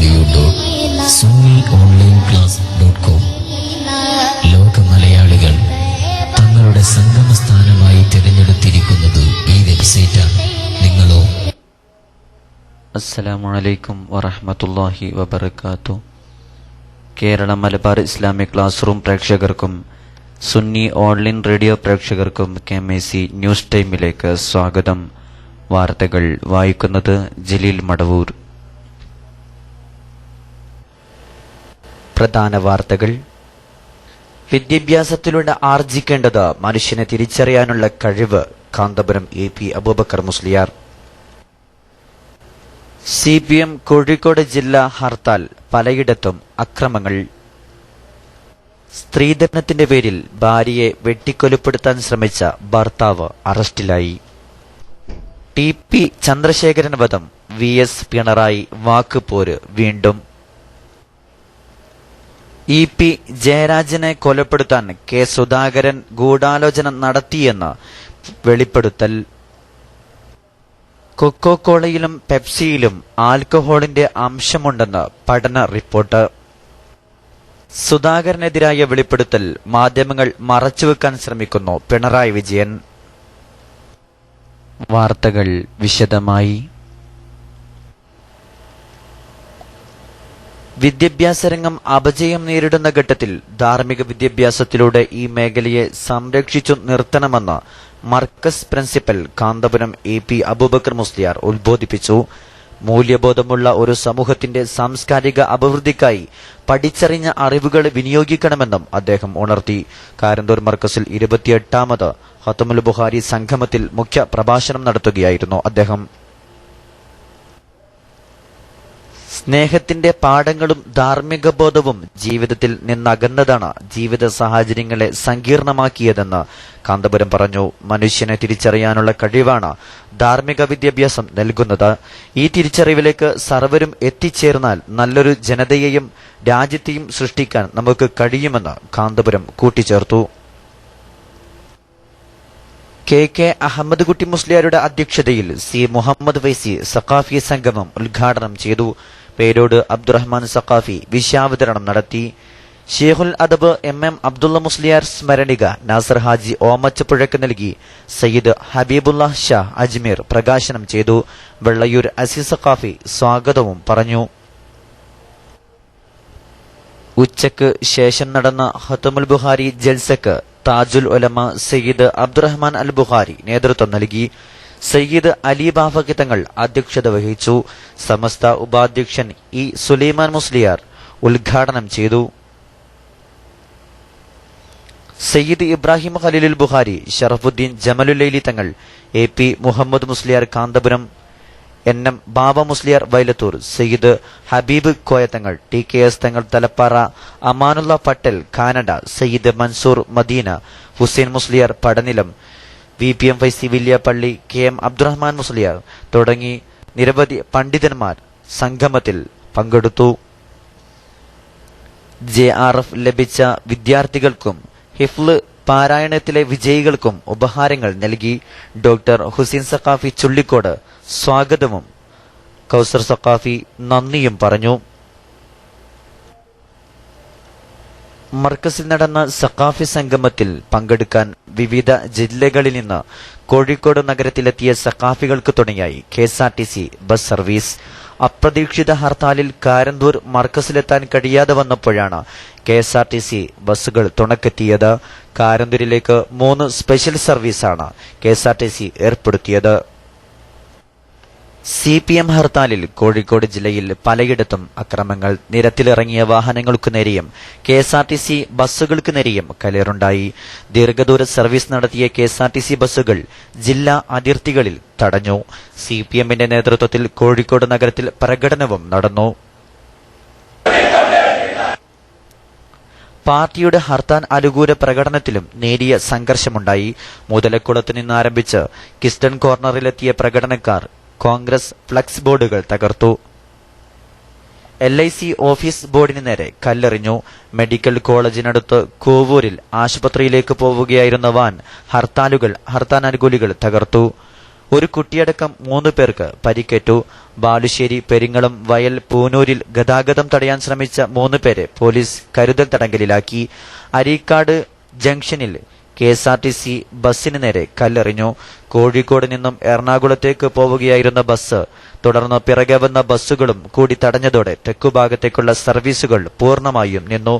www.sunniOnlineClass.com. ലോക മലയാളികൾ തങ്ങളുടെ സംഗമസ്ഥാനമായി തിരഞ്ഞെടുത്തിരിക്കുന്നത് ഈ വെബ്സൈറ്റാണ്. നിങ്ങളോ? അസ്സലാമു അലൈക്കും വറഹ്മത്തുള്ളാഹി വബറകാതുഹു. Kerala Malabar Islamic class room പ്രേക്ഷകർക്കും സുന്നി ഓൺലൈൻ റേഡിയോ പ്രേക്ഷകർക്കും KMC ന്യൂസ് ടൈമിലേക്ക് സ്വാഗതം. വാർത്തകൾ വായിക്കുന്നത് ജലീൽ മടവൂർ. പ്രധാന വാർത്തകൾ. വിദ്യാഭ്യാസത്തിലൂടെ ആർജിക്കേണ്ടത് മനുഷ്യനെ തിരിച്ചറിയാനുള്ള കഴിവ്. കാന്തപുരം AP അബൂബക്കർ മുസ്ലിയാർ. CPM കോഴിക്കോട് ജില്ലാ ഹർത്താൽ. പലയിടത്തും അക്രമങ്ങൾ. സ്ത്രീധനത്തിന്റെ പേരിൽ ഭാര്യയെ വെട്ടിക്കൊലപ്പെടുത്താൻ ശ്രമിച്ച ഭർത്താവ് അറസ്റ്റിലായി. TP ചന്ദ്രശേഖരൻ വധം. VS പിണറായി വാക്കുപോര് വീണ്ടും. EP ജയരാജനെ കൊലപ്പെടുത്താൻ K സുധാകരൻ ഗൂഢാലോചന നടത്തിയെന്ന് വെളിപ്പെടുത്തൽ. കൊക്കോകോളയിലും പെപ്സിയിലും ആൽക്കഹോളിന്റെ അംശമുണ്ടെന്ന് പഠന റിപ്പോർട്ട്. സുധാകരനെതിരായ വെളിപ്പെടുത്തൽ മാധ്യമങ്ങൾ മറച്ചുവെക്കാൻ ശ്രമിക്കുന്നു പിണറായി വിജയൻ. വാർത്തകൾ വിശദമായി. വിദ്യാഭ്യാസ രംഗം അപജയം നേരിടുന്ന ഘട്ടത്തിൽ ധാർമ്മിക വിദ്യാഭ്യാസത്തിലൂടെ ഈ മേഖലയെ സംരക്ഷിച്ചു നിർത്തണമെന്ന് മർക്കസ് പ്രിൻസിപ്പൽ കാന്തപുരം AP അബൂബക്കർ മുസ്ലിയാർ ഉദ്ബോധിപ്പിച്ചു. മൂല്യബോധമുള്ള ഒരു സമൂഹത്തിന്റെ സാംസ്കാരിക അഭിവൃദ്ധിക്കായി പഠിച്ചറിഞ്ഞ അറിവുകൾ വിനിയോഗിക്കണമെന്നും അദ്ദേഹം ഉണർത്തി. കാരന്തൂർ മർക്കസിൽ 28ാമത് ഖത്മുൽ ബുഖാരി സംഗമത്തിൽ മുഖ്യ പ്രഭാഷണം നടത്തുകയായിരുന്നു അദ്ദേഹം. സ്നേഹത്തിന്റെ പാഠങ്ങളും ധാർമ്മിക ബോധവും ജീവിതത്തിൽ നിന്നകന്നതാണ് ജീവിത സാഹചര്യങ്ങളെ സങ്കീർണമാക്കിയതെന്ന് കാന്തപുരം പറഞ്ഞു. മനുഷ്യനെ തിരിച്ചറിയാനുള്ള കഴിവാണ് ധാർമ്മിക വിദ്യാഭ്യാസം നൽകുന്നത്. ഈ തിരിച്ചറിവിലേക്ക് സർവരും എത്തിച്ചേർന്നാൽ നല്ലൊരു ജനതയെയും രാജ്യത്തെയും സൃഷ്ടിക്കാൻ നമുക്ക് കഴിയുമെന്ന് കാന്തപുരം കൂട്ടിച്ചേർത്തു. KK അഹമ്മദ് കുട്ടി മുസ്ലിയാരുടെ അധ്യക്ഷതയിൽ C മുഹമ്മദ് ഫൈസി സഖാഫി സംഗമം ഉദ്ഘാടനം ചെയ്തു. പേരോട് അബ്ദുറഹ്മാൻ സഖാഫി വിഷയാവതരണം നടത്തി. ഷേഖുൽ അദബ് MM അബ്ദുള്ള മുസ്ലിയാർ സ്മരണിക നാസർ ഹാജി ഓമച്ചപ്പുഴക്ക് നൽകി. സയ്യിദ് ഹബീബുള്ള ഷാ അജ്മീർ പ്രകാശനം ചെയ്തു. വെള്ളയൂർ അസീസ് സഖാഫി സ്വാഗതവും പറഞ്ഞു. ഉച്ചക്ക് ശേഷം നടന്ന ഖത്മുൽ ബുഖാരി ജൽസക്ക് താജുൽ ഉലമ സയ്യിദ് അബ്ദുറഹ്മാൻ അൽ ബുഖാരി നേതൃത്വം നൽകി. സയ്യിദ് അലി ബാഫഖി തങ്ങൾ അധ്യക്ഷത വഹിച്ചു. സമസ്ത ഉപാധ്യക്ഷൻ E സുലൈമാൻ മുസ്ലിയാർ ഉദ്ഘാടനം ചെയ്തു. സയ്യിദ് ഇബ്രാഹിം ഖലീലുൽ ബുഖാരി, ഷറഫുദ്ദീൻ ജമലുല്ലൈലി തങ്ങൾ, AP മുഹമ്മദ് മുസ്ലിയാർ കാന്തപുരം, NM ബാബ മുസ്ലിയാർ വൈലത്തൂർ, സയ്യിദ് ഹബീബ് കോയത്തങ്ങൾ, TKS തങ്ങൾ തലപ്പാറ, അമാനുള്ള പട്ടേൽ കാനഡ, സയ്യിദ് മൻസൂർ മദീന, ഹുസൈൻ മുസ്ലിയാർ പടനിലം, VPM ഫൈസി വില്യാപ്പള്ളി, KM അബ്ദുറഹ്മാൻ മുസ്ലിയാർ തുടങ്ങി നിരവധി പണ്ഡിതന്മാർ സംഗമത്തിൽ പങ്കെടുത്തു. JRF ലഭിച്ച വിദ്യാർത്ഥികൾക്കും ഹിഫ്ള് പാരായണത്തിലെ വിജയികൾക്കും ഉപഹാരങ്ങൾ നൽകി. ഡോക്ടർ ഹുസൈൻ സഖാഫി ചുള്ളിക്കോട് സ്വാഗതവും കൗസർ സഖാഫി നന്ദിയും പറഞ്ഞു. മർക്കസിൽ നടന്ന സഖാഫി സംഗമത്തിൽ പങ്കെടുക്കാൻ വിവിധ ജില്ലകളിൽ നിന്ന് കോഴിക്കോട് നഗരത്തിലെത്തിയ സഖാഫികൾക്ക് തുണയായി KSRTC ബസ് സർവീസ്. അപ്രതീക്ഷിത ഹർത്താലിൽ കാരന്തൂർ മർക്കസിലെത്താൻ കഴിയാതെ വന്നപ്പോഴാണ് KSRTC ബസ്സുകൾ തുണക്കെത്തിയത്. കാരന്തൂരിലേക്ക് 3 സ്പെഷ്യൽ സർവീസാണ് KSRTC ഏർപ്പെടുത്തിയത്. CPM ഹർത്താലിൽ കോഴിക്കോട് ജില്ലയിൽ പലയിടത്തും അക്രമങ്ങൾ. നിരത്തിലിറങ്ങിയ വാഹനങ്ങൾക്കു നേരെയും KSRTC ബസ്സുകൾക്ക് നേരെയും കലേറുണ്ടായി. ദീർഘദൂര സർവീസ് നടത്തിയ KSRTC ബസ്സുകൾ ജില്ലാ അതിർത്തികളിൽ തടഞ്ഞു. CPMന്റെ നേതൃത്വത്തിൽ കോഴിക്കോട് നഗരത്തിൽ പ്രകടനവും നടന്നു. പാർട്ടിയുടെ ഹർത്താൽ അനുകൂല പ്രകടനത്തിലും നേരിയ സംഘർഷമുണ്ടായി. മുതലക്കുളത്ത് നിന്നാരംഭിച്ച് കിസ്റ്റൺ കോർണറിലെത്തിയ പ്രകടനക്കാർ കോൺഗ്രസ് ഫ്ലക്സ് ബോർഡുകൾ തകർത്തു. LIC ഓഫീസ് ബോർഡിന് നേരെ കല്ലെറിഞ്ഞു. മെഡിക്കൽ കോളേജിനടുത്ത് കോവൂരിൽ ആശുപത്രിയിലേക്ക് പോവുകയായിരുന്ന വാൻ ഹർത്താൽ അനുകൂലികൾ തകർത്തു. ഒരു കുട്ടിയടക്കം 3 പേർക്ക് പരിക്കേറ്റു. ബാലുശ്ശേരി, പെരിങ്ങളം, വയൽ, പൂനൂരിൽ ഗതാഗതം തടയാൻ ശ്രമിച്ച 3 പേരെ പോലീസ് കരുതൽ തടങ്കലിലാക്കി. അരീക്കാട് ജംഗ്ഷനിൽ KSRTC ബസ്സിന് നേരെ കല്ലെറിഞ്ഞു. കോഴിക്കോട് നിന്നും എറണാകുളത്തേക്ക് പോവുകയായിരുന്ന ബസ് തുടർന്ന് പിറകെ വന്ന ബസ്സുകളും കൂടി തടഞ്ഞതോടെ തെക്കുഭാഗത്തേക്കുള്ള സർവീസുകൾ പൂർണ്ണമായും നിന്നു.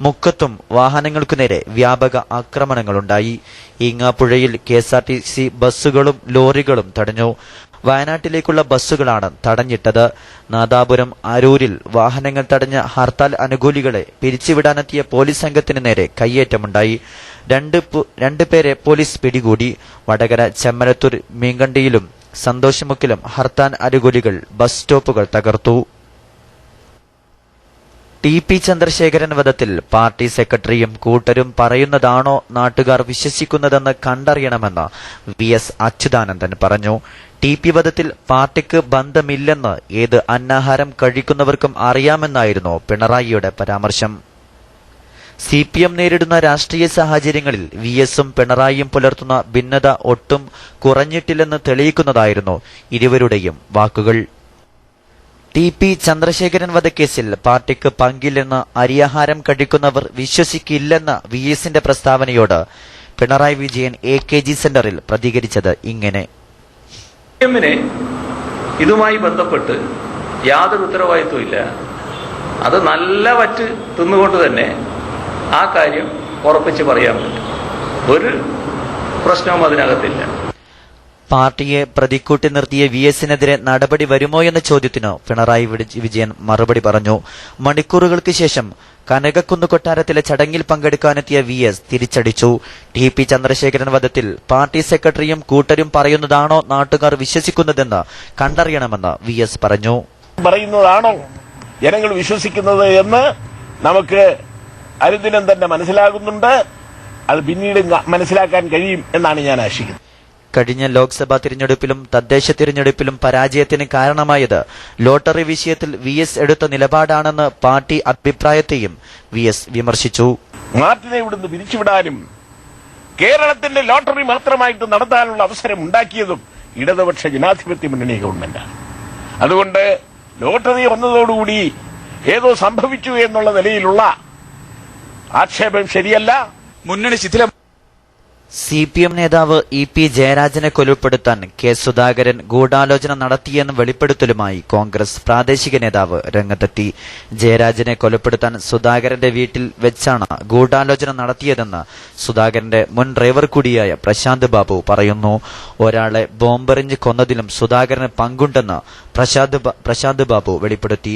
മുക്കത്തും വാഹനങ്ങൾക്കു നേരെ വ്യാപക ആക്രമണങ്ങളുണ്ടായി. ഈങ്ങാപ്പുഴയിൽ KSRTC ബസ്സുകളും ലോറികളും തടഞ്ഞു. വയനാട്ടിലേക്കുള്ള ബസ്സുകളാണ് തടഞ്ഞിട്ടത്. നാദാപുരം, അരൂരിൽ വാഹനങ്ങൾ തടഞ്ഞ ഹർത്താൽ അനുകൂലികളെ പിരിച്ചുവിടാനെത്തിയ പോലീസ് സംഘത്തിന് നേരെ കയ്യേറ്റമുണ്ടായി. 2 പേരെ പോലീസ് പിടികൂടി. വടകര, ചെമ്മരത്തൂർ, മീങ്കണ്ടിയിലും സന്തോഷമുക്കിലും ഹർത്താൽ അനുകൂലികൾ ബസ് സ്റ്റോപ്പുകൾ തകർത്തു. TP ചന്ദ്രശേഖരൻ വധത്തിൽ പാർട്ടി സെക്രട്ടറിയും കൂട്ടരും പറയുന്നതാണോ നാട്ടുകാർ വിശ്വസിക്കുന്നതെന്ന് കണ്ടറിയണമെന്ന് VS അച്യുതാനന്ദൻ പറഞ്ഞു. TP വധത്തിൽ പാർട്ടിക്ക് ബന്ധമില്ലെന്ന് ഏത് അന്നാഹാരം കഴിക്കുന്നവർക്കും അറിയാമെന്നായിരുന്നു പിണറായിയുടെ പരാമർശം. CPM നേരിടുന്ന രാഷ്ട്രീയ സാഹചര്യങ്ങളിൽ VSും പിണറായിയും പുലർത്തുന്ന ഭിന്നത ഒട്ടും കുറഞ്ഞിട്ടില്ലെന്ന് തെളിയിക്കുന്നതായിരുന്നു ഇരുവരുടെയും വാക്കുകൾ. TP ചന്ദ്രശേഖരൻ വധക്കേസിൽ പാർട്ടിക്ക് പങ്കില്ലെന്ന് അരിയാഹാരം കഴിക്കുന്നവർ വിശ്വസിക്കില്ലെന്ന VSന്റെ പ്രസ്താവനയോട് പിണറായി വിജയൻ AKG സെന്ററിൽ പ്രതികരിച്ചത് ഇങ്ങനെ: ഇതുമായി ബന്ധപ്പെട്ട് യാതൊരു ഉത്തരവാദിത്വം ഇല്ല. അത് നല്ല വറ്റ് തിന്നുകൊണ്ട് തന്നെ ആ കാര്യം ഉറപ്പിച്ച് പറയാൻ പറ്റും. ഒരു പ്രശ്നവും അതിനകത്തില്ല. പാർട്ടിയെ പ്രതിക്കൂട്ടി നിർത്തിയ VSനെതിരെ നടപടി വരുമോ എന്ന ചോദ്യത്തിന് പിണറായി വിജയൻ മറുപടി പറഞ്ഞു. മണിക്കൂറുകൾക്ക് ശേഷം കനകക്കുന്ന് കൊട്ടാരത്തിലെ ചടങ്ങിൽ പങ്കെടുക്കാനെത്തിയ VS തിരിച്ചടിച്ചു. TP ചന്ദ്രശേഖരൻ വധത്തിൽ പാർട്ടി സെക്രട്ടറിയും കൂട്ടരും പറയുന്നതാണോ നാട്ടുകാർ വിശ്വസിക്കുന്നതെന്ന് കണ്ടറിയണമെന്ന് VS പറഞ്ഞു. പറയുന്നതാണോ ജനങ്ങൾ വിശ്വസിക്കുന്നത് എന്ന് നമുക്ക് അനുദിനം തന്നെ മനസ്സിലാകുന്നുണ്ട്. അത് പിന്നീട് മനസ്സിലാക്കാൻ കഴിയും എന്നാണ് ഞാൻ ആശിക്കുന്നത്. കഴിഞ്ഞ ലോക്സഭാ തിരഞ്ഞെടുപ്പിലും തദ്ദേശ തിരഞ്ഞെടുപ്പിലും പരാജയത്തിന് കാരണമായത് ലോട്ടറി വിഷയത്തിൽ VS എടുത്ത നിലപാടാണെന്ന് പാർട്ടി അഭിപ്രായത്തെയും VS വിമർശിച്ചു. മാർട്ടിനെ ഇവിടുന്ന് പിരിച്ചുവിടാനും കേരളത്തിന്റെ ലോട്ടറി മാത്രമായിട്ട് നടത്താനുള്ള അവസരം ഉണ്ടാക്കിയതും ഇടതുപക്ഷ ജനാധിപത്യ മുന്നണി ഗവൺമെന്റാണ്. അതുകൊണ്ട് ലോട്ടറി വന്നതോടുകൂടി ഏതോ സംഭവിച്ചു എന്നുള്ള നിലയിലുള്ള ആക്ഷേപം ശരിയല്ല. മുന്നണി ശിഥിലം. CPM നേതാവ് EP ജയരാജനെ കൊലപ്പെടുത്താൻ K സുധാകരൻ ഗൂഢാലോചന നടത്തിയെന്ന വെളിപ്പെടുത്തലുമായി കോൺഗ്രസ് പ്രാദേശിക നേതാവ് രംഗത്തെത്തി. ജയരാജനെ കൊലപ്പെടുത്താൻ സുധാകരന്റെ വീട്ടിൽ വെച്ചാണ് ഗൂഢാലോചന നടത്തിയതെന്ന് സുധാകരന്റെ മുൻ ഡ്രൈവർ കൂടിയായ പ്രശാന്ത് ബാബു പറയുന്നു. ഒരാളെ ബോംബെറിഞ്ഞ് കൊന്നതിലും സുധാകരന് പങ്കുണ്ടെന്ന് പ്രശാന്ത് ബാബു വെളിപ്പെടുത്തി.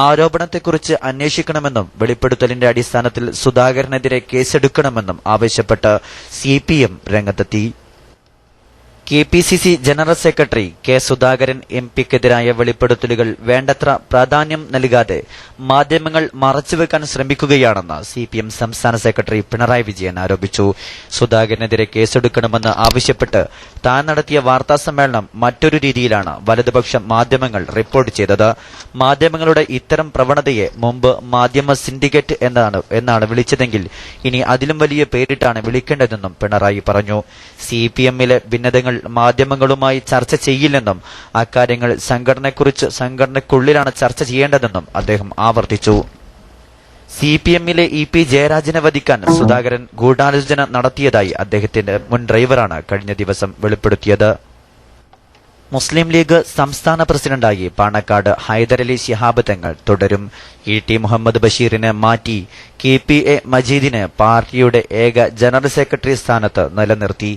ആരോപണത്തെക്കുറിച്ച് അന്വേഷിക്കണമെന്നും വെളിപ്പെടുത്തലിന്റെ അടിസ്ഥാനത്തിൽ സുധാകരനെതിരെ കേസെടുക്കണമെന്നും ആവശ്യപ്പെട്ട് CPM രംഗത്തെത്തി. KPCC general secretary K Sudhakaran MPക്കെതിരായ വെളിപ്പെടുത്തലുകൾ വേണ്ടത്ര പ്രാധാന്യം നൽകാതെ മാധ്യമങ്ങൾ മറച്ചുവെക്കാൻ ശ്രമിക്കുകയാണെന്ന് CPM സംസ്ഥാന സെക്രട്ടറി പിണറായി വിജയൻ ആരോപിച്ചു. സുധാകരനെതിരെ കേസെടുക്കണമെന്ന് ആവശ്യപ്പെട്ട് താൻ നടത്തിയ വാർത്താസമ്മേളനം മറ്റൊരു രീതിയിലാണ് വലതുപക്ഷ മാധ്യമങ്ങൾ റിപ്പോർട്ട് ചെയ്തത്. മാധ്യമങ്ങളുടെ ഇത്തരം പ്രവണതയെ മുമ്പ് മാധ്യമ സിൻഡിക്കേറ്റ് എന്നാണ് വിളിച്ചതെങ്കിൽ ഇനി അതിലും വലിയ പേരിട്ടാണ് വിളിക്കേണ്ടതെന്നും പിണറായി പറഞ്ഞു. CPMലെ ഭിന്നതകൾ മാധ്യമങ്ങളുമായി ചർച്ച ചെയ്യില്ലെന്നും അക്കാര്യങ്ങൾ സംഘടനയ്ക്കുള്ളിലാണ് ചർച്ച ചെയ്യേണ്ടതെന്നും അദ്ദേഹം ആവർത്തിച്ചു. CPMലെ EP ജയരാജനെ വധിക്കാൻ സുധാകരൻ ഗൂഢാലോചന നടത്തിയതായി അദ്ദേഹത്തിന്റെ മുൻ ഡ്രൈവറാണ് കഴിഞ്ഞ ദിവസം വെളിപ്പെടുത്തിയത്. മുസ്ലിം ലീഗ് സംസ്ഥാന പ്രസിഡന്റായി പാണക്കാട് ഹൈദരലി ശിഹാബ് തങ്ങൾ തുടരും. ET മുഹമ്മദ് ബഷീറിനെ മാറ്റി KPA മജീദിനെ പാർട്ടിയുടെ ഏക ജനറൽ സെക്രട്ടറി സ്ഥാനത്ത് നിലനിർത്തി.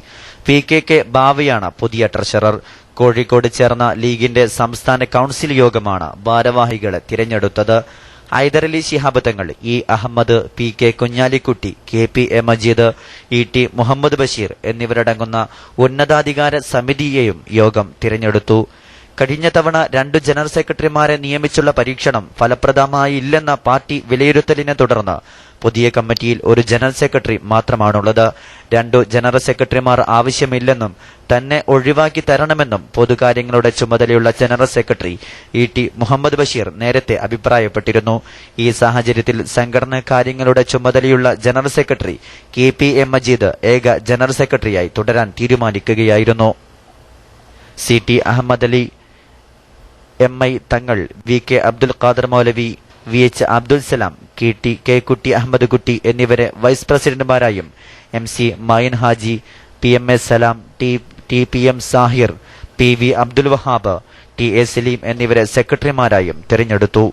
PKK ബാവയാണ് പുതിയ ട്രഷറർ. കോഴിക്കോട് ചേർന്ന ലീഗിന്റെ സംസ്ഥാന കൌൺസിൽ യോഗമാണ് ഭാരവാഹികളെ തിരഞ്ഞെടുത്തത്. Hyderali Shihab Thangal, E Ahmed, PK Kunhalikutty, KPA Majeed, ET Muhammad Basheer എന്നിവരടങ്ങുന്ന ഉന്നതാധികാര സമിതിയെയും യോഗം തിരഞ്ഞെടുത്തു. കഴിഞ്ഞ തവണ 2 ജനറൽ സെക്രട്ടറിമാരെ നിയമിച്ചുള്ള പരീക്ഷണം ഫലപ്രദമായില്ലെന്ന പാർട്ടി വിലയിരുത്തലിനെ തുടർന്ന് പുതിയ കമ്മിറ്റിയിൽ ഒരു ജനറൽ സെക്രട്ടറി മാത്രമാണുള്ളത്. 2 ജനറൽ സെക്രട്ടറിമാർ ആവശ്യമില്ലെന്നും തന്നെ ഒഴിവാക്കി തരണമെന്നും പൊതുകാര്യങ്ങളുടെ ചുമതലയുള്ള general secretary ET Muhammad Basheer നേരത്തെ അഭിപ്രായപ്പെട്ടിരുന്നു. ഈ സാഹചര്യത്തിൽ സംഘടനാ കാര്യങ്ങളുടെ ചുമതലയുള്ള ജനറൽ സെക്രട്ടറി KPA മജീദ് ഏക ജനറൽ സെക്രട്ടറിയായി തുടരാൻ തീരുമാനിക്കുകയായിരുന്നു. CT അഹമ്മദ് അലി, MI തങ്ങൾ, VK അബ്ദുൽ ഖാദർ മൗലവി, VH അബ്ദുൽ സലാം, K കുട്ടി അഹമ്മദ് കുട്ടി എന്നിവരെ വൈസ് പ്രസിഡന്റുമാരായും MC Mayin Haji, PMA Salam, TPM Sahir, PV Abdul Wahab, TA Saleem എന്നിവരെ സെക്രട്ടറിമാരായും തിരഞ്ഞെടുത്തു.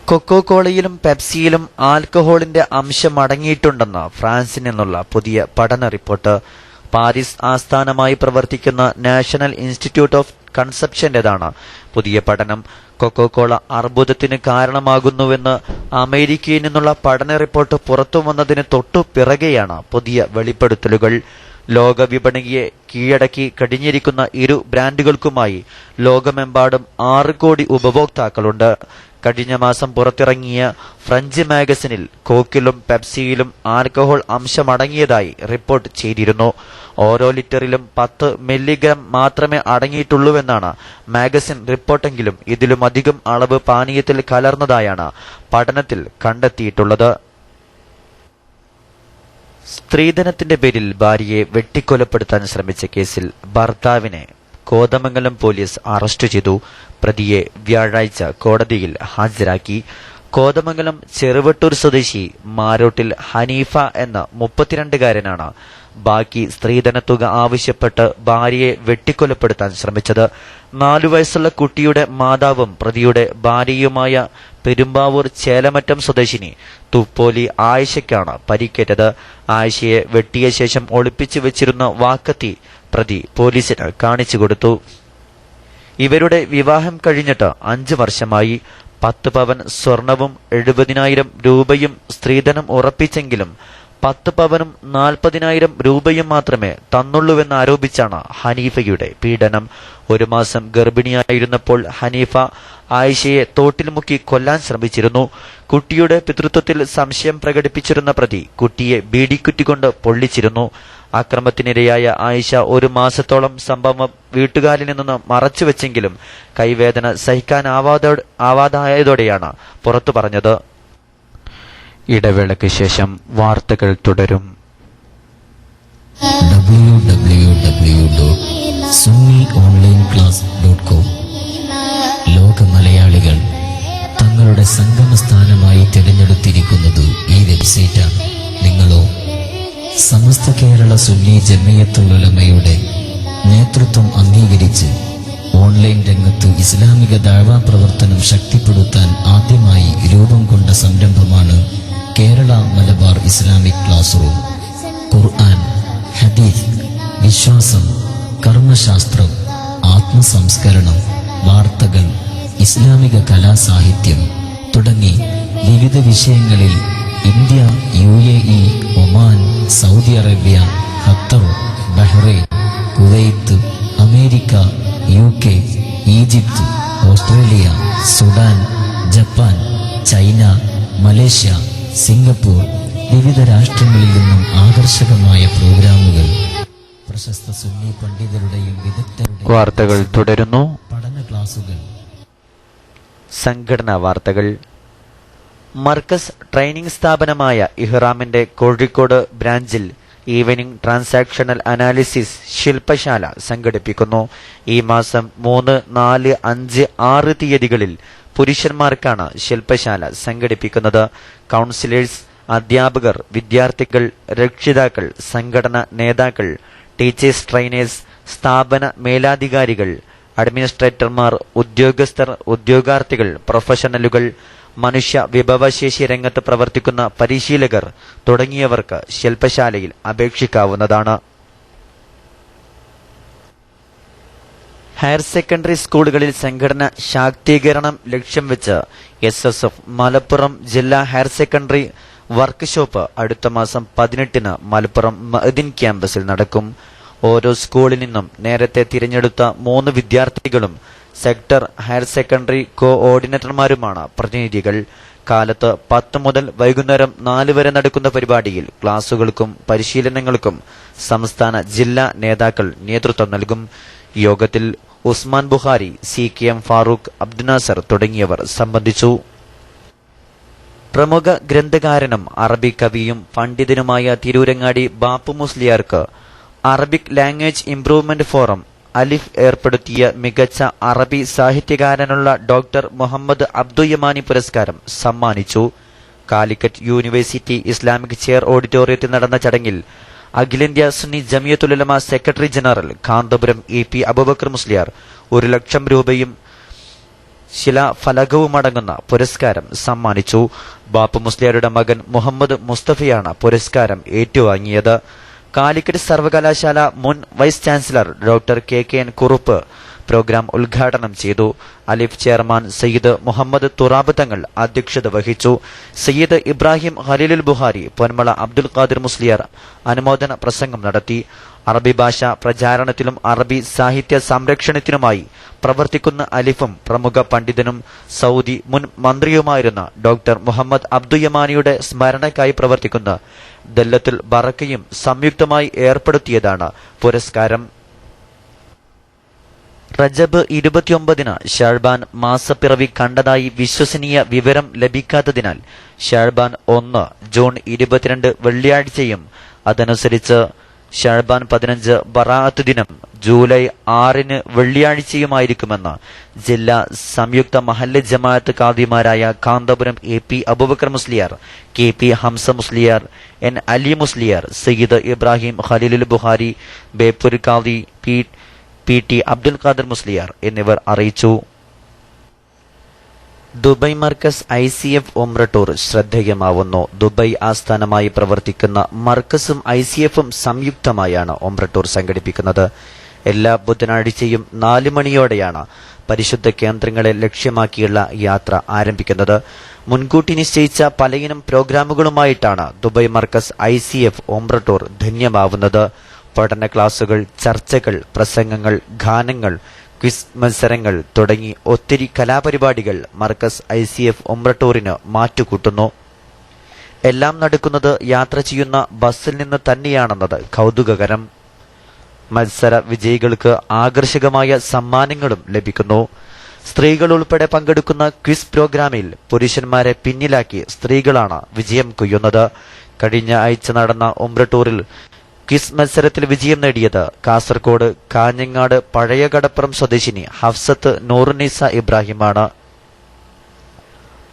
കൊക്കോകോളയിലും പെപ്സിയിലും ആൽക്കഹോളിന്റെ അംശം അടങ്ങിയിട്ടുണ്ടെന്ന് ഫ്രാൻസിൽ നിന്നുള്ള പുതിയ പഠന റിപ്പോർട്ട്. പാരീസ് ആസ്ഥാനമായി പ്രവർത്തിക്കുന്ന നാഷണൽ ഇൻസ്റ്റിറ്റ്യൂട്ട് ഓഫ് കൺസപ്ഷന്റേതാണ് പുതിയ പഠനം. കൊക്കോകോള അർബുദത്തിന് കാരണമാകുന്നുവെന്ന് അമേരിക്കയിൽ നിന്നുള്ള പഠന റിപ്പോർട്ട് പുറത്തുവന്നതിന് തൊട്ടു പിറകെയാണ് പുതിയ വെളിപ്പെടുത്തലുകൾ. ലോക വിപണിയെ കീഴടക്കി കഴിഞ്ഞിരിക്കുന്ന ഇരു ബ്രാൻഡുകൾക്കുമായി ലോകമെമ്പാടും 6 കോടി ഉപഭോക്താക്കളുണ്ട്. കഴിഞ്ഞ മാസം പുറത്തിറങ്ങിയ ഫ്രഞ്ച് മാഗസിനിൽ കോക്കിലും പെപ്സിയിലും ആൽക്കഹോൾ അംശമടങ്ങിയതായി റിപ്പോർട്ട് ചെയ്തിരുന്നു. ഓരോ ലിറ്ററിലും 10 മില്ലിഗ്രാം മാത്രമേ അടങ്ങിയിട്ടുള്ളൂവെന്നാണ് മാഗസിൻ റിപ്പോർട്ടെങ്കിലും ഇതിലുമധികം അളവ് പാനീയത്തിൽ കലർന്നതായാണ് പഠനത്തിൽ കണ്ടെത്തിയിട്ടുള്ളത്. സ്ത്രീധനത്തിന്റെ പേരിൽ ഭാര്യയെ വെട്ടിക്കൊലപ്പെടുത്താൻ ശ്രമിച്ച കേസിൽ ഭർത്താവിനെ കോതമംഗലം പോലീസ് അറസ്റ്റ് ചെയ്തു. പ്രതിയെ വ്യാഴാഴ്ച കോടതിയിൽ ഹാജരാക്കി. കോതമംഗലം ചെറുവട്ടൂർ സ്വദേശി മാരോട്ടിൽ ഹനീഫ എന്ന 32-കാരനാണ് ബാക്കി സ്ത്രീധനത്തുക ആവശ്യപ്പെട്ട് ഭാര്യയെ വെട്ടിക്കൊലപ്പെടുത്താൻ ശ്രമിച്ചത്. 4 വയസ്സുള്ള കുട്ടിയുടെ മാതാവും പ്രതിയുടെ ഭാര്യയുമായ പെരുമ്പാവൂർ ചേലമറ്റം സ്വദേശിനി തുപ്പോലി ആയിഷയ്ക്കാണ് പരിക്കേറ്റത്. ആയിഷയെ വെട്ടിയ ശേഷം ഒളിപ്പിച്ചു വെച്ചിരുന്ന വാക്കത്തി പ്രതി പോലീസിന് കാണിച്ചു കൊടുത്തു. ഇവരുടെ വിവാഹം കഴിഞ്ഞിട്ട് 5 വർഷമായി. 10 പവൻ സ്വർണവും 70,000 രൂപയും സ്ത്രീധനം ഉറപ്പിച്ചെങ്കിലും 10 പവനും 40,000 രൂപയും മാത്രമേ തന്നുള്ളൂവെന്നാരോപിച്ചാണ് ഹനീഫയുടെ പീഡനം. 1 മാസം ഗർഭിണിയായിരുന്നപ്പോൾ ഹനീഫ ആയിഷയെ തോട്ടിൽ മുക്കി കൊല്ലാൻ ശ്രമിച്ചിരുന്നു. കുട്ടിയുടെ പിതൃത്വത്തിൽ സംശയം പ്രകടിപ്പിച്ചിരുന്ന പ്രതി കുട്ടിയെ ബീഡിക്കുറ്റികൊണ്ട് പൊള്ളിച്ചിരുന്നു. അക്രമത്തിനിരയായ ആയിഷ 1 മാസത്തോളം സംഭവം വീട്ടുകാരിൽ നിന്ന് മറച്ചുവെച്ചെങ്കിലും കൈവേദന സഹിക്കാനാവാതായതോടെയാണ് പുറത്തു പറഞ്ഞത്. ഇടവേളയ്ക്ക് ശേഷം വാർത്തകൾ തുടരും. www.sunniOnlineClass.com ലോക മലയാളികൾ തങ്ങളുടെ സംഗമസ്ഥാനമായി തിരഞ്ഞെടുത്തിരിക്കുന്നത് ഈ വെബ്സൈറ്റാണ്. നിങ്ങളോ സമസ്ത കേരള സുന്നി ജമിയത്തുൽ ഉലമയുടെ നേതൃത്വം അംഗീകരിച്ച് ഓൺലൈൻ രംഗത്ത് ഇസ്ലാമിക ദഅ്വാ പ്രവർത്തനം ശക്തിപ്പെടുത്താൻ ആദ്യമായി രൂപം കൊണ്ട സംരംഭമാണ് Kerala Malabar Islamic class room. ഖുർആൻ, ഹദീസ്, വിശ്വാസം, കർമ്മശാസ്ത്രം, ആത്മസംസ്കരണം, വാർത്തകൾ, ഇസ്ലാമിക കലാസാഹിത്യം തുടങ്ങി വിവിധ വിഷയങ്ങളിൽ India, UAE, Oman, Saudi Arabia, Qatar, Bahrain, Kuwait, America, UK, Egypt, Australia, Sudan, Japan, China, Malaysia, Singapore, വിവിധ രാഷ്ട്രങ്ങളിൽ നിന്നും ആകർഷകമായ പ്രോഗ്രാമുകൾ, പ്രശസ്ത സുന്നി പണ്ഡിതരുടെയും വിദഗ്ധരുടെയും വാർത്തകൾ തുടരുന്നു. പഠന ക്ലാസുകൾ. സംഘടനാ വാർത്തകൾ. മർക്കസ് ട്രെയിനിംഗ് സ്ഥാപനമായ ഇഹ്റാമിന്റെ കോഴിക്കോട് ബ്രാഞ്ചിൽ ഈവനിംഗ് ട്രാൻസാക്ഷണൽ അനാലിസിസ് ശില്പശാല സംഘടിപ്പിക്കുന്നു. ഈ മാസം 3, 4, 5, 6 തീയതികളിൽ പുരുഷന്മാർക്കാണ് ശില്പശാല സംഘടിപ്പിക്കുന്നത്. കൗൺസിലേഴ്സ്, അധ്യാപകർ, വിദ്യാർത്ഥികൾ, രക്ഷിതാക്കൾ, സംഘടനാ നേതാക്കൾ, ടീച്ചേഴ്സ് ട്രെയിനേഴ്സ്, സ്ഥാപന മേലധികാരികൾ, അഡ്മിനിസ്ട്രേറ്റർമാർ, ഉദ്യോഗസ്ഥർ, ഉദ്യോഗാർത്ഥികൾ, പ്രൊഫഷണലുകൾ, മനുഷ്യ വിഭവശേഷി രംഗത്ത് പ്രവർത്തിക്കുന്ന പരിശീലകർ തുടങ്ങിയവർക്ക് ശില്പശാലയിൽ അപേക്ഷിക്കാവുന്നതാണ്. ഹയർ സെക്കൻഡറി സ്കൂളുകളിൽ സംഘടന ശാക്തീകരണം ലക്ഷ്യം വെച്ച് SSF മലപ്പുറം ജില്ലാ ഹയർ സെക്കൻഡറി വർക്ക്ഷോപ്പ് അടുത്ത മാസം 18-ന് മലപ്പുറം മഅ്ദിൻ ക്യാമ്പസിൽ നടക്കും. ഓരോ സ്കൂളിൽ നിന്നും നേരത്തെ തിരഞ്ഞെടുത്ത 3 വിദ്യാർത്ഥികളും സെക്ടർ ഹയർ സെക്കൻഡറി കോഓർഡിനേറ്റർമാരുമാണ് പ്രതിനിധികൾ. കാലത്ത് 10 മുതൽ വൈകുന്നേരം 4 വരെ നടക്കുന്ന പരിപാടിയിൽ ക്ലാസുകൾക്കും പരിശീലനങ്ങൾക്കും സംസ്ഥാന ജില്ലാ നേതാക്കൾ നേതൃത്വം നൽകും. യോഗത്തിൽ ഉസ്മാൻ ബുഖാരി, CKM ഫാറൂഖ്, അബ്ദുനാസർ തുടങ്ങിയവർ സംബന്ധിച്ചു. പ്രമുഖ ഗ്രന്ഥകാരനും അറബി കവിയും പണ്ഡിതനുമായ തിരൂരങ്ങാടി ബാപ്പു മുസ്ലിയാർക്ക് Arabic language improvement forum Alif ഏർപ്പെടുത്തിയ മികച്ച അറബി സാഹിത്യകാരനുള്ള ഡോക്ടർ മുഹമ്മദ് അബ്ദുയമാനി പുരസ്കാരം സമ്മാനിച്ചു. കാലിക്കറ്റ് യൂണിവേഴ്സിറ്റി ഇസ്ലാമിക് ചെയർ ഓഡിറ്റോറിയത്തിൽ നടന്ന ചടങ്ങിൽ അഖിലേന്ത്യാ Sunni Jamiyyathul Ulama secretary general Kanthapuram EP Abubakar Musliyar 1,00,000 രൂപയും ശിലാഫലകവുമടങ്ങുന്ന പുരസ്കാരം സമ്മാനിച്ചു. ബാപ്പു മുസ്ലിയാരുടെ മകൻ മുഹമ്മദ് മുസ്തഫയാണ് പുരസ്കാരം ഏറ്റുവാങ്ങിയത്. കാലിക്കറ്റ് സർവകലാശാല മുൻ vice chancellor doctor KKN Kurup programme ഉദ്ഘാടനം ചെയ്തു. അലിഫ് ചെയർമാൻ സയ്യിദ് മുഹമ്മദ് തുറാബ് തങ്ങൾ അധ്യക്ഷത വഹിച്ചു. സയ്യിദ് ഇബ്രാഹിം ഖലീലുൽ ബുഖാരി പൊന്മള അബ്ദുൽ ഖാദിർ മുസ്ലിയാർ അനുമോദന പ്രസംഗം നടത്തി. അറബി ഭാഷ പ്രചാരണത്തിലും അറബി സാഹിത്യ സംരക്ഷണത്തിനുമായി പ്രവർത്തിക്കുന്ന അലിഫും പ്രമുഖ പണ്ഡിതനും സൗദി മുൻ മന്ത്രിയുമായിരുന്ന ഡോക്ടർ മുഹമ്മദ് അബ്ദുയമാനിയുടെ സ്മരണയ്ക്കായി പ്രവർത്തിക്കുന്ന ദല്ലത്തുൽ ബറക്കയും സംയുക്തമായി ഏർപ്പെടുത്തിയതാണ് പുരസ്കാരം. റജബ് 29 ഷാഴ്ബാൻ മാസപ്പിറവി കണ്ടതായി വിശ്വസനീയ വിവരം ലഭിക്കാത്തതിനാൽ ഷാഴ്ബാൻ 1 ജൂൺ 22 വെള്ളിയാഴ്ചയും അതനുസരിച്ച് ഷാഴ്ബാൻ 15 ബറാഅത്ത് ദിനം ജൂലൈ 6 വെള്ളിയാഴ്ചയുമായിരിക്കുമെന്ന് ജില്ലാ സംയുക്ത മഹല്ല് ജമാഅത്ത് ഖാദിമാരായ Kanthapuram EP Abubakar Musliyar, KP Hamza Musliyar, N Ali Musliyar, Sayyid Ibrahim Khalilul Bukhari, Beypore khadi PT Abdul Khader Musliyar എന്നിവർ അറിയിച്ചു. ദുബായ് മർക്കസ് ICF ഉംറ ടൂർ ശ്രദ്ധേയമാവുന്നു. ദുബായ് ആസ്ഥാനമായി പ്രവർത്തിക്കുന്ന മർക്കസും ICFും സംയുക്തമായാണ് ഉംറ ടൂർ സംഘടിപ്പിക്കുന്നത്. എല്ലാ ബുധനാഴ്ചയും 4 മണിയോടെയാണ് പരിശുദ്ധ കേന്ദ്രങ്ങളെ ലക്ഷ്യമാക്കിയുള്ള യാത്ര ആരംഭിക്കുന്നത്. മുൻകൂട്ടി നിശ്ചയിച്ച പലയിനം പ്രോഗ്രാമുകളുമായിട്ടാണ് ദുബായ് മർക്കസ് ICF ഉംറ ടൂർ ധന്യമാവുന്നത്. പഠന ക്ലാസുകൾ, ചർച്ചകൾ, പ്രസംഗങ്ങൾ, ഗാനങ്ങൾ, ക്വിസ് മത്സരങ്ങൾ തുടങ്ങി ഒത്തിരി കലാപരിപാടികൾ മർക്കസ് ICF ഉംറ ടൂറിന് മാറ്റുകൂട്ടുന്നു. എല്ലാം നടക്കുന്നത് യാത്ര ചെയ്യുന്ന ബസ്സിൽ നിന്ന് തന്നെയാണെന്നത് കൗതുകകരം. മത്സര വിജയികൾക്ക് ആകർഷകമായ സമ്മാനങ്ങളും ലഭിക്കുന്നു. സ്ത്രീകൾ ഉൾപ്പെടെ പങ്കെടുക്കുന്ന ക്വിസ് പ്രോഗ്രാമിൽ പുരുഷന്മാരെ പിന്നിലാക്കി സ്ത്രീകളാണ് വിജയം കൊയ്യുന്നത്. കഴിഞ്ഞ ആഴ്ച നടന്ന ഉംറ ടൂറിൽ ക്വിസ് മത്സരത്തിൽ വിജയം നേടിയത് കാസർഗോഡ് കാഞ്ഞങ്ങാട് പഴയ കടപ്പുറം സ്വദേശിനി ഹഫ്സത്ത് നൂറുനിസ ഇബ്രാഹിമാണ്.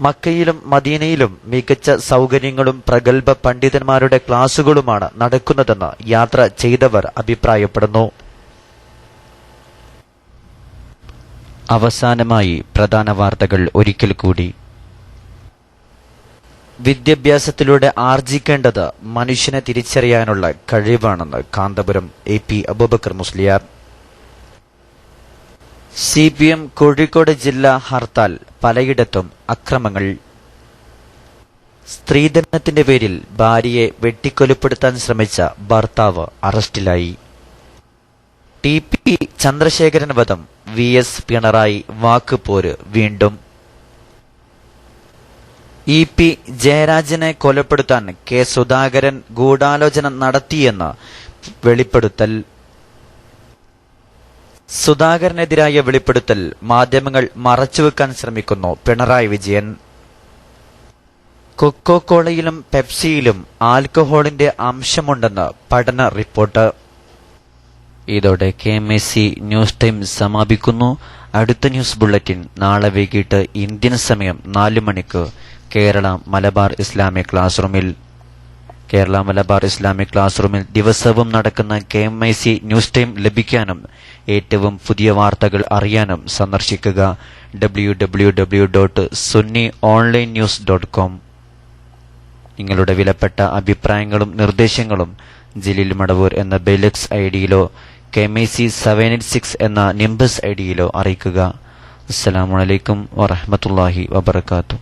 മക്കയിലും മദീനയിലും മികച്ച സൗകര്യങ്ങളും പ്രഗത്ഭ പണ്ഡിതന്മാരുടെ ക്ലാസുകളുമാണ് നടക്കുന്നതെന്ന് യാത്ര ചെയ്തവർ അഭിപ്രായപ്പെടുന്നു. അവസാനമായി പ്രധാന വാർത്തകൾ ഒരിക്കൽ കൂടി. വിദ്യാഭ്യാസത്തിലൂടെ ആർജിക്കേണ്ടത് മനുഷ്യനെ തിരിച്ചറിയാനുള്ള കഴിവാണെന്ന് കാന്തപുരം EP അബൂബക്കർ മുസ്ലിയാർ. CPM കോഴിക്കോട് ജില്ലാ ഹർത്താൽ, പലയിടത്തും അക്രമങ്ങൾ. സ്ത്രീധനത്തിന്റെ പേരിൽ ഭാര്യയെ വെട്ടിക്കൊലപ്പെടുത്താൻ ശ്രമിച്ച ഭർത്താവ് അറസ്റ്റിലായി. TP ചന്ദ്രശേഖരൻ വധം, VS പിണറായി വാക്കുപോര് വീണ്ടും. EP ജയരാജനെ കൊലപ്പെടുത്താൻ K സുധാകരൻ ഗൂഢാലോചന നടത്തിയെന്ന് വെളിപ്പെടുത്തൽ. സുധാകരനെതിരായ വെളിപ്പെടുത്തൽ മാധ്യമങ്ങൾ മറച്ചുവെക്കാൻ ശ്രമിക്കുന്നു പിണറായി വിജയൻ. കൊക്കോകോളയിലും പെപ്സിയിലും ആൽക്കഹോളിന്റെ അംശമുണ്ടെന്ന് പഠന റിപ്പോർട്ട്. ഇതോടെ KMC ന്യൂസ് ടൈം സമാപിക്കുന്നു. അടുത്ത ന്യൂസ് ബുള്ളറ്റിൻ നാളെ വൈകിട്ട് ഇന്ത്യൻ സമയം 4 മണിക്ക് കേരള മലബാർ ഇസ്ലാമിക് ക്ലാസ് റൂമിൽ ദിവസവും നടക്കുന്ന KMC ന്യൂസ് ടൈം ലഭിക്കാനും ഏറ്റവും പുതിയ വാർത്തകൾ അറിയാനും സന്ദർശിക്കുക www.sunniOnlinenews.com. നിങ്ങളുടെ വിലപ്പെട്ട അഭിപ്രായങ്ങളും നിർദ്ദേശങ്ങളും ജലീൽ മടവൂർ എന്ന ബെലക്സ് ഐഡിയിലോ KMC 786 എന്ന നിംബസ് ഐഡിയിലോ അറിയിക്കുക. അസ്സലാമു അലൈക്കും വറഹ്മത്തുള്ളാഹി വബറകാതുഹു.